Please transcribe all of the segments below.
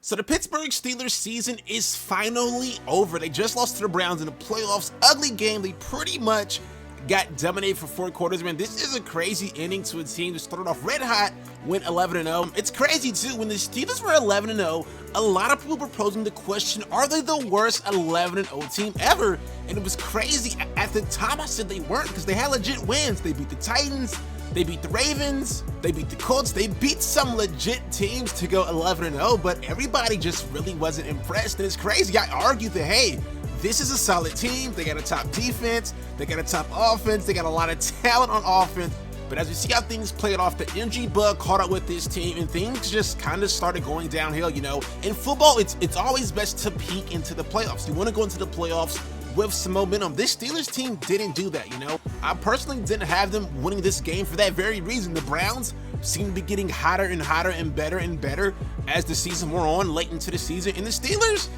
So the Pittsburgh Steelers season is finally over. They just lost to the Browns in the playoffs. Ugly game. They pretty much got dominated for 4 quarters. Man, this is a crazy ending to a team that started off red hot, went 11-0. It's crazy too, when the Steelers were 11-0, a lot of people were posing the question, are they the worst 11-0 team ever? And it was crazy. At the time I said they weren't, because they had legit wins. They beat the Titans, they beat the Ravens, they beat the Colts, they beat some legit teams to go 11-0, but everybody just really wasn't impressed. And it's crazy. I argued that, hey, this is a solid team. They got a top defense, they got a top offense, they got a lot of talent on offense. But as we see how things played off, the injury bug caught up with this team and things just kind of started going downhill. You know, in football, it's always best to peak into the playoffs. You want to go into the playoffs with some momentum. This Steelers team didn't do that, you know. I personally didn't have them winning this game for that very reason. The Browns seem to be getting hotter and hotter and better as the season wore on late into the season, and the Steelers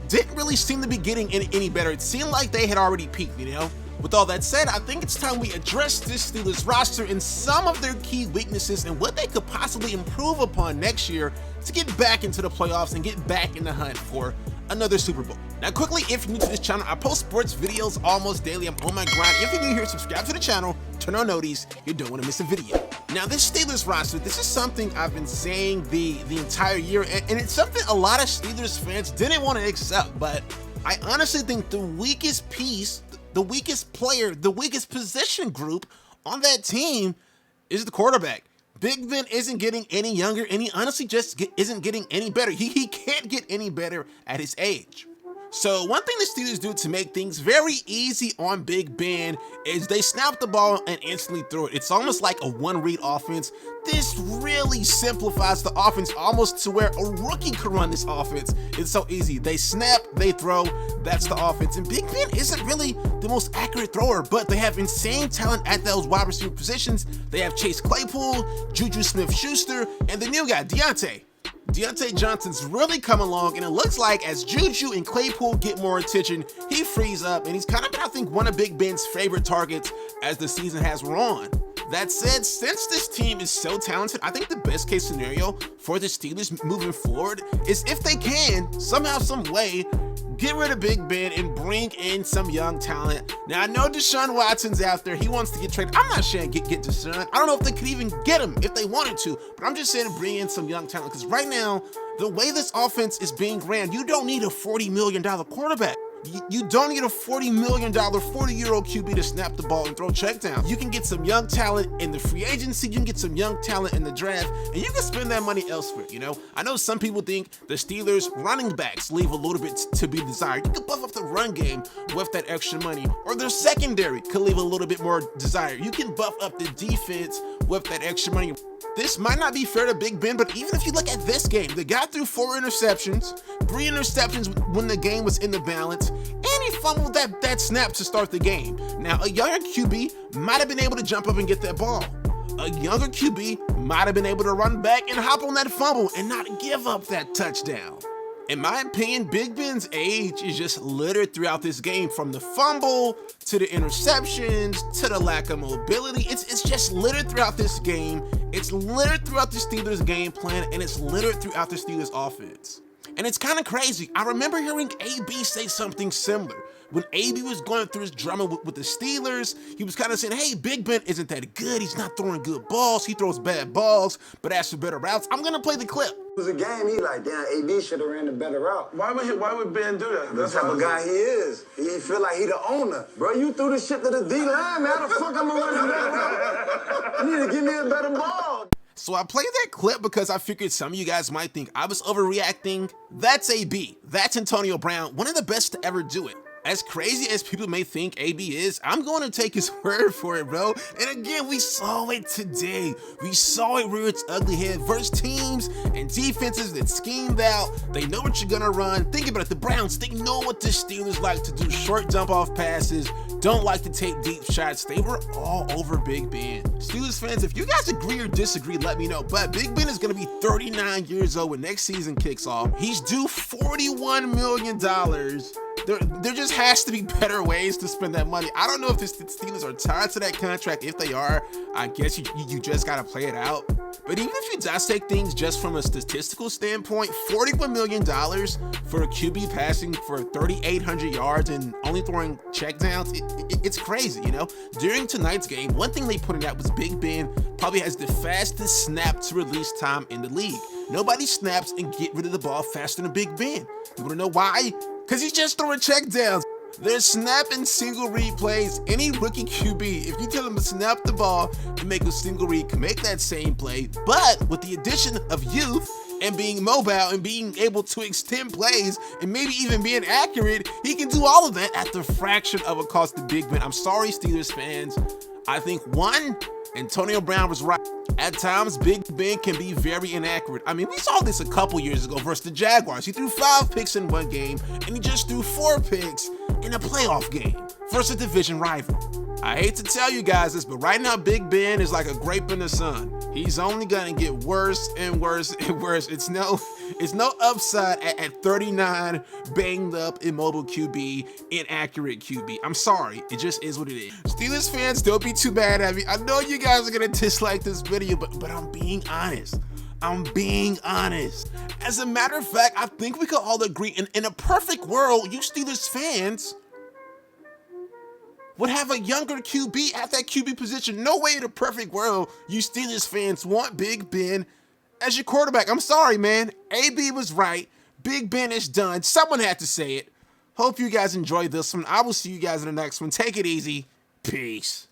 didn't really seem to be getting any better. It seemed like they had already peaked, you know. With all that said, I think it's time we address this Steelers roster and some of their key weaknesses and what they could possibly improve upon next year to get back into the playoffs and get back in the hunt for another Super Bowl. Now quickly, if you're new to this channel, I post sports videos almost daily. I'm on my grind. If you're new here, subscribe to the channel, turn on noties, you don't want to miss a video. Now this Steelers roster, this is something I've been saying the entire year, and it's something a lot of Steelers fans didn't want to accept, but I honestly think the weakest piece, the weakest player, the weakest position group on that team is the quarterback. Big Ben isn't getting any younger, and he honestly just isn't getting any better. He can't get any better at his age. So one thing the Steelers do to make things very easy on Big Ben is they snap the ball and instantly throw it. It's almost like a one-read offense. This really simplifies the offense almost to where a rookie could run this offense. It's so easy. They snap, they throw, that's the offense. And Big Ben isn't really the most accurate thrower, but they have insane talent at those wide receiver positions. They have Chase Claypool, JuJu Smith-Schuster, and the new guy, Deontay Johnson's really come along, and it looks like as JuJu and Claypool get more attention, he frees up, and he's kind of, I think, one of Big Ben's favorite targets as the season has wore on. That said, since this team is so talented, I think the best case scenario for the Steelers moving forward is if they can, somehow, some way, get rid of Big Ben and bring in some young talent. Now, I know Deshaun Watson's out there. He wants to get traded. I'm not saying get Deshaun. I don't know if they could even get him if they wanted to, but I'm just saying bring in some young talent, because right now, the way this offense is being ran, you don't need a $40 million quarterback. You don't need a $40 million, 40-year-old QB to snap the ball and throw checkdowns. You can get some young talent in the free agency, you can get some young talent in the draft, and you can spend that money elsewhere, you know? I know some people think the Steelers running backs leave a little bit to be desired. You can buff up the run game with that extra money, or their secondary could leave a little bit more desired. You can buff up the defense with that extra money. This might not be fair to Big Ben, but even if you look at this game, the guy threw 4 interceptions, 3 interceptions when the game was in the balance, and he fumbled that snap to start the game. Now, a younger QB might have been able to jump up and get that ball. A younger QB might have been able to run back and hop on that fumble and not give up that touchdown. In my opinion, Big Ben's age is just littered throughout this game, from the fumble to the interceptions to the lack of mobility. It's just littered throughout this game. It's littered throughout the Steelers' game plan, and it's littered throughout the Steelers' offense. And it's kind of crazy. I remember hearing AB say something similar. When AB was going through his drama with the Steelers, he was kind of saying, hey, Big Ben isn't that good. He's not throwing good balls. He throws bad balls, but as for better routes, I'm going to play the clip. It was a game, he like, damn, AB should have ran the better route. Why would Ben do that? That's the type of guy he is. He feel like he the owner. Bro, you threw the shit to the D-line, man. How the fuck I'm going to run the better route? You need to give me a better ball. So I played that clip because I figured some of you guys might think I was overreacting. That's AB. That's Antonio Brown, one of the best to ever do it. As crazy as people may think AB is, I'm going to take his word for it, bro. And again, we saw it today. We saw it rear its ugly head versus teams and defenses that schemed out. They know what you're going to run. Think about it. The Browns, they know what the Steelers like to do. Short dump-off passes, don't like to take deep shots. They were all over Big Ben. Steelers fans, if you guys agree or disagree, let me know. But Big Ben is going to be 39 years old when next season kicks off. He's due $41 million. There just has to be better ways to spend that money. I don't know if the Steelers are tied to that contract. If they are, I guess you just got to play it out. But even if you dissect things just from a statistical standpoint, $41 million for a QB passing for 3,800 yards and only throwing checkdowns, it's crazy, you know? During tonight's game, one thing they pointed out was Big Ben probably has the fastest snap to release time in the league. Nobody snaps and get rid of the ball faster than Big Ben. You wanna know why? Because he's just throwing checkdowns. They're snapping single read plays. Any rookie QB, if you tell him to snap the ball and make a single read, can make that same play. But with the addition of youth and being mobile and being able to extend plays and maybe even being accurate, he can do all of that at the fraction of a cost to Big Ben. I'm sorry, Steelers fans. I think one, Antonio Brown was right. At times, Big Ben can be very inaccurate. I mean, we saw this a couple years ago versus the Jaguars. He threw 5 picks in one game, and he just threw 4 picks in a playoff game versus a division rival. I hate to tell you guys this, but right now, Big Ben is like a grape in the sun. He's only gonna get worse and worse and worse. It's no upside at 39, banged up, immobile QB, inaccurate QB. I'm sorry, it just is what it is. Steelers fans, don't be too mad at me. I know you guys are gonna dislike this video, but I'm being honest. I'm being honest. As a matter of fact, I think we could all agree in a perfect world, you Steelers fans would have a younger QB at that QB position. No way in a perfect world you Steelers fans want Big Ben as your quarterback. I'm sorry, man. AB was right. Big Ben is done. Someone had to say it. Hope you guys enjoyed this one. I will see you guys in the next one. Take it easy. Peace.